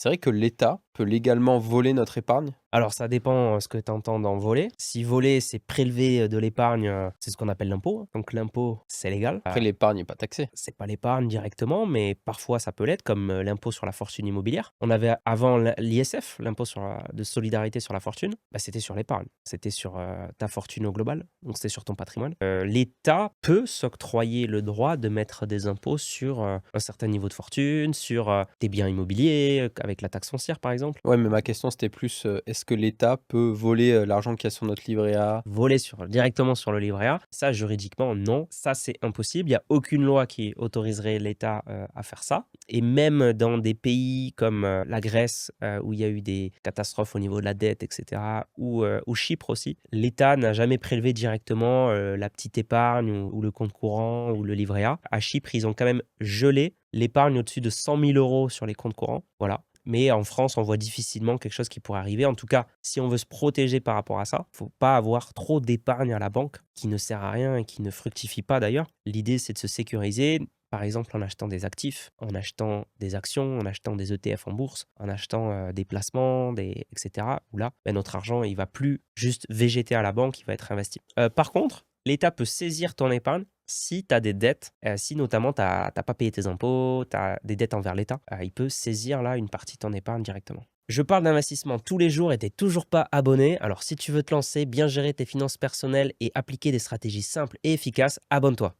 C'est vrai que l'État peut légalement voler notre épargne? Alors ça dépend, ce que tu entends dans voler. Si voler, c'est prélever, de l'épargne, c'est ce qu'on appelle l'impôt, hein. Donc l'impôt, c'est légal. Après, l'épargne est pas taxée. C'est pas l'épargne directement, mais parfois ça peut l'être, comme, l'impôt sur la fortune immobilière. On avait avant l'ISF, l'impôt sur la de solidarité sur la fortune, bah, c'était sur l'épargne. C'était sur, ta fortune au global, donc c'était sur ton patrimoine. L'État peut s'octroyer le droit de mettre des impôts sur, un certain niveau de fortune, sur, tes biens immobiliers, avec la taxe foncière par exemple. Ouais, mais ma question, c'était plus, est-ce que l'État peut voler, l'argent qu'il y a sur notre livret A? Voler directement sur le livret A, ça juridiquement non, ça c'est impossible. Il y a aucune loi qui autoriserait l'État, à faire ça et même dans des pays comme, la Grèce, où il y a eu des catastrophes au niveau de la dette et cetera ou Chypre aussi, l'État n'a jamais prélevé directement, la petite épargne ou le compte courant ou le livret A. À Chypre, ils ont quand même gelé l'épargne au-dessus de 100 000 € sur les comptes courants, voilà. Mais en France, on voit difficilement quelque chose qui pourrait arriver. En tout cas, si on veut se protéger par rapport à ça, faut pas avoir trop d'épargne à la banque qui ne sert à rien et qui ne fructifie pas d'ailleurs. L'idée, c'est de se sécuriser, par exemple en achetant des actifs, en achetant des actions, en achetant des ETF en bourse, en achetant des placements, etc. Où là, ben, notre argent, il va plus juste végéter à la banque, il va être investi. Par contre, l'État peut saisir ton épargne si tu as des dettes, si notamment tu as pas payé tes impôts, tu as des dettes envers l'État, il peut saisir là une partie de ton épargne directement. Je parle d'investissement tous les jours et tu toujours pas abonné. Alors si tu veux te lancer, bien gérer tes finances personnelles et appliquer des stratégies simples et efficaces, abonne-toi.